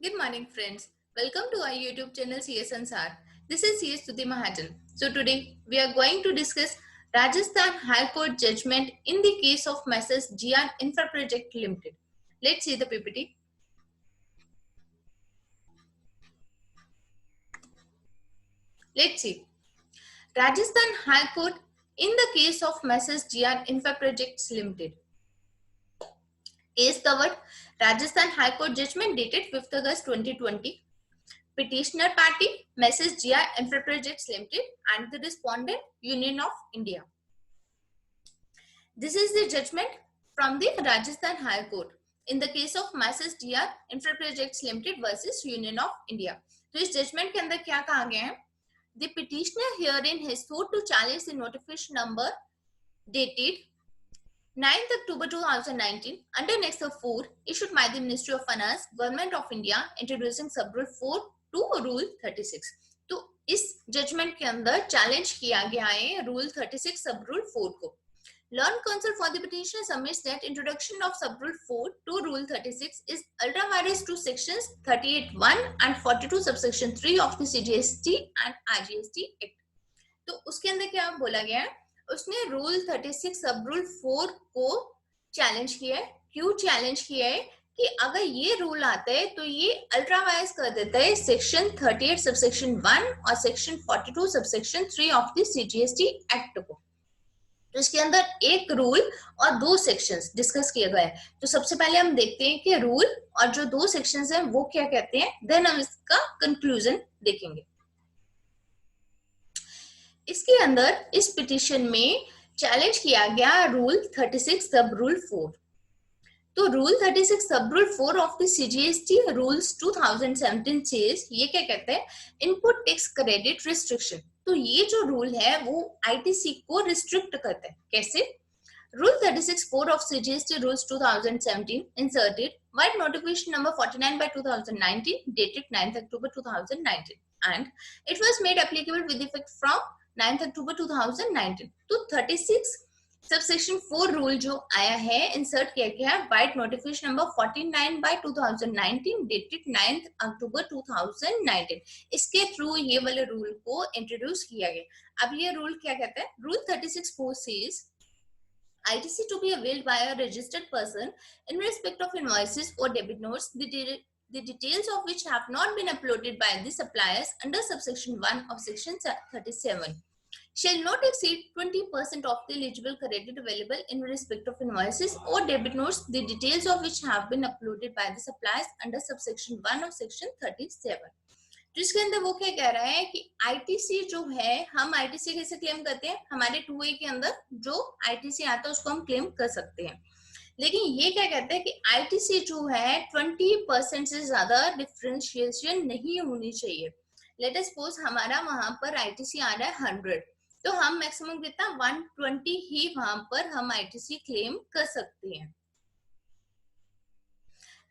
Good morning, friends. Welcome to our YouTube channel CSNSR. This is CS Stuti Mahajan. So today we are going to discuss Rajasthan High Court judgment in the case of Messrs. Gian Infra Project Limited. Let's see the PPT. Let's see. Rajasthan High Court in the case of Messrs. Gian Infra Projects Limited. Case covered Rajasthan High Court judgment dated 5th August 2020. Petitioner party Messrs. GI Infra Projects Limited and the respondent Union of India. This is the judgment from the Rajasthan High Court in the case of Messrs. GI Infra Projects Limited versus Union of India. तो इस judgement के अंदर क्या कहा गया है? The petitioner herein has sought to challenge the notification number dated 9th October 2019 under Next 4 issued by the Ministry of Finance, Government of India, introducing sub rule 4 to Rule 36. तो इस जजमेंट के अंदर चैलेंज किया गया है rule 36 sub rule 4 को. Learned counsel for the petitioner submits that introduction of sub rule 4 to Rule 36 is ultra vires to sections 38(1) and 42 subsection 3 of the CGST and IGST Act. तो उसके अंदर क्या बोला गया है? उसने रूल 36 सब रूल 4 को चैलेंज किया है. क्यों चैलेंज किया है? कि अगर ये रूल आता है तो ये अल्ट्रावायस कर देता है सेक्शन 38 सबसेक्शन 1 और section 42 subsection 3 of the CGST act को. तो इसके अंदर एक रूल और दो सेक्शंस डिस्कस किए गए हैं. तो सबसे पहले हम देखते हैं कि रूल और जो दो सेक्शंस हैं वो क्या कहते हैं, देन हम इसका कंक्लूजन देखेंगे. इसके अंदर इस पिटीशन में चैलेंज किया गया रूल 36 सब रूल 4. तो rule 36 sub rule 4 of the CGST rules 2017 says ये क्या कहते हैं, इनपुट टैक्स क्रेडिट रिस्ट्रिक्शन. तो ये जो रूल है वो आईटीसी को रिस्ट्रिक्ट करता है. कैसे? Rule 36 4 of CGST rules 2017 inserted white notification number 49 by 2019 dated 9th October 2019 and it was made applicable with effect from 9th October 2019. तो 36 सबसेक्शन 4 रूल जो आया है इंसर्ट किया गया है vide notification number 49 by 2019 dated 9th October 2019. इसके through ये वाले रूल को इंट्रोड्यूस किया गया. अब ये रूल क्या कहता है? Rule 36(4) says ITC to be availed by a registered person in respect of invoices or debit notes the details of which have not been uploaded by the suppliers under subsection 1 of section 37 shall not exceed 20% of the eligible credit available in respect of invoices or debit notes the details of which have been uploaded by the suppliers under subsection 1 of section 37. जिसके अंदर वो क्या कह रहा है कि ITC जो है, हम आईटीसी कैसे क्लेम करते हैं? हमारे 2A के अंदर जो आईटीसी आता है उसको हम क्लेम कर सकते हैं. लेकिन ये क्या कहते हैं कि आईटीसी जो है 20% से ज्यादा डिफरेंशिएशन नहीं होनी चाहिए. लेट अस सपोज हमारा वहां पर आईटीसी आ रहा है 100, तो हम मैक्सिमम कितना 120 ही वहां पर हम आईटीसी क्लेम कर सकते हैं.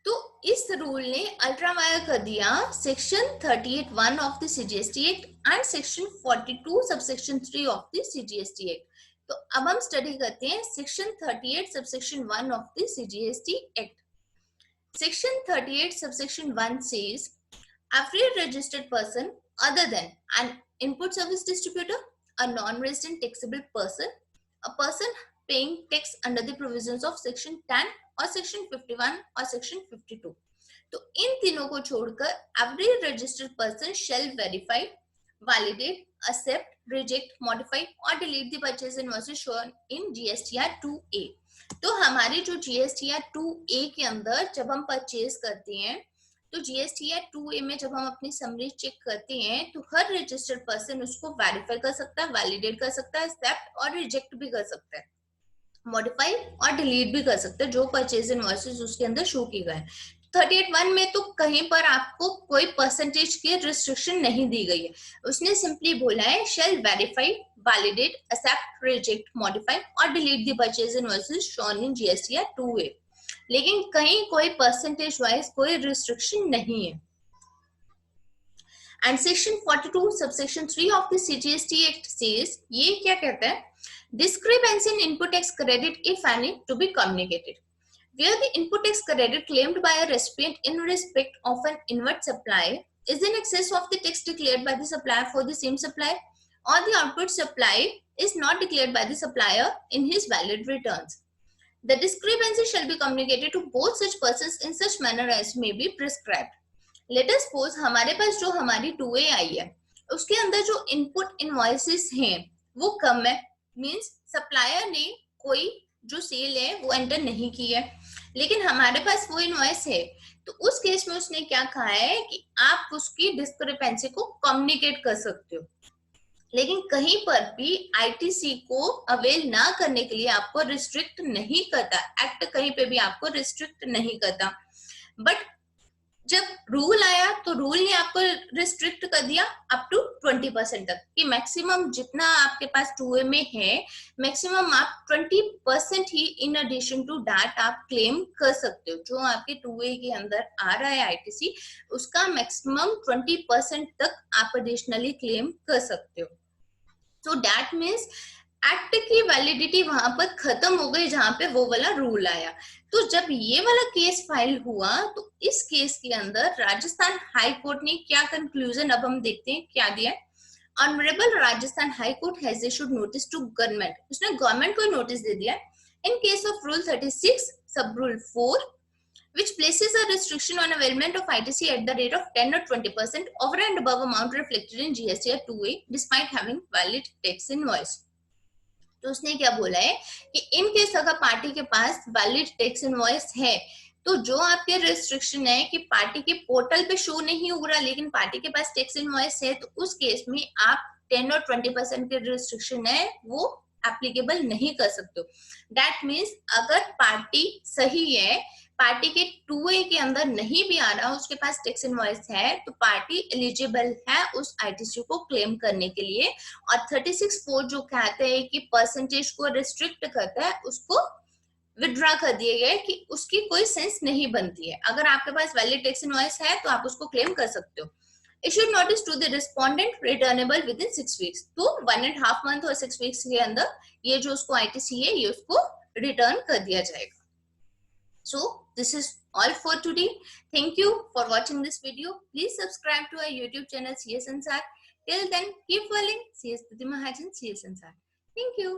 तो इस रूल ने अल्ट्रावायर कर दिया section 38(1) of the CGST act and section 42 subsection 3 of the CGST act. तो अब हम स्टडी करते हैं section 38 subsection 1 of the CGST act. Section 38 subsection 1 says every registered person other than an input service distributor, a non-resident taxable person, a person paying tax under the provisions of section 10 और section 51 और section 52. तो इन तीनों को छोड़कर every registered person shall verify, validate, accept, reject, modify और delete the purchase invoices shown in GSTR 2A. तो हमारी जो जीएसटीआर 2A के अंदर जब हम परचेज करते हैं तो जीएसटीआर 2A में जब हम अपनी समरी चेक करते हैं तो हर रजिस्टर्ड पर्सन उसको वेरीफाई कर सकता है, वैलिडेट कर सकता है, एक्सेप्ट और रिजेक्ट भी कर सकता है, मॉडिफाई और डिलीट भी कर सकते हैं जो परचेज इनवॉइसेस उसके अंदर शो की गए. 38(1) में तो कहीं पर आपको कोई परसेंटेज की रिस्ट्रिक्शन नहीं दी गई है. उसने सिंपली बोला है shall verify, validate, accept, reject, modify और delete the purchase invoices shown in GSTR 2A. लेकिन कहीं कोई परसेंटेज वाइज कोई रिस्ट्रिक्शन नहीं है. And section 42 subsection 3 of the CGST act says ये क्या कहता है? Discrepancy in input tax credit, if any, to be communicated. where the input tax credit claimed by a recipient in respect of an inward supply is in excess of the tax declared by the supplier for the same supply, or the output supply is not declared by the supplier in his valid returns. The discrepancy shall be communicated to both such persons in such manner as may be prescribed. Let us suppose हमारे पास जो हमारी 2A आई है उसके अंदर जो input invoices हैं वो कम है, मींस सप्लायर ने कोई जो सेल है वो एंटर नहीं की है, लेकिन हमारे पास वो इनवॉइस है। तो उस केस में उसने क्या कहा है कि आप उसकी डिस्क्रिपेंसी को कम्युनिकेट कर सकते हो, लेकिन कहीं पर भी आईटीसी को अवेल ना करने के लिए आपको रिस्ट्रिक्ट नहीं करता, एक्ट कहीं पे भी आपको रिस्ट्रिक्ट नहीं करता। बट जब रूल आया तो रूल ने आपको रिस्ट्रिक्ट कर दिया अप टू 20% तक, कि मैक्सिमम जितना आपके पास 2A में है मैक्सिमम आप 20% ही इन एडिशन टू दैट आप क्लेम कर सकते हो। जो आपके 2A के अंदर आ रहा है आईटीसी उसका मैक्सिमम 20% तक आप एडिशनली क्लेम कर सकते हो। सो दैट मीन्स एक्ट की वैलिडिटी वहां पर खत्म हो गई जहां पे वो वाला रूल आया। तो जब ये वाला केस फाइल हुआ तो इस केस के अंदर राजस्थान हाई कोर्ट ने क्या कंक्लूजन, अब हम देखते हैं क्या दिया है। Honourable Rajasthan high court has issued notice to government, उसने गवर्नमेंट को नोटिस दे दिया in case of rule 36 sub rule 4 which places a restriction on availment of ITC at the rate of 10 or 20% over and above amount reflected in GST or 2A despite having valid tax invoice। तो उसने क्या बोला है कि in case अगर party के पास valid tax invoice है तो जो आपके रिस्ट्रिक्शन है कि पार्टी के पोर्टल पे शो नहीं हो रहा लेकिन पार्टी के पास टैक्स इनवॉइस है, तो उस केस में आप 10 और 20% के रिस्ट्रिक्शन है वो एप्लीकेबल नहीं कर सकते हो। दैट मीन्स अगर पार्टी सही है, पार्टी के 2A के अंदर नहीं भी आ रहा, उसके पास टैक्स इनवॉइस है, तो पार्टी एलिजिबल है उस आईटीसी को क्लेम करने के लिए। और 36(4) जो कहते हैं कि परसेंटेज को रिस्ट्रिक्ट करता है उसको विड्रॉ कर दिए गए कि उसकी कोई सेंस नहीं बनती है। अगर आपके पास वैलिड टैक्स इनवॉइस है तो आप उसको क्लेम कर सकते हो। Issued notice to the respondent returnable within 6 weeks, तो 1.5 मंथ और 6 वीक्स के अंदर ये जो उसको आईटीसी है ये उसको रिटर्न कर दिया जाएगा। So this is all for today. Thank you for watching this video. Please subscribe to our YouTube channel CS Ansar. Till then, keep following CS Tuti Mahajan CS Ansar. Thank you.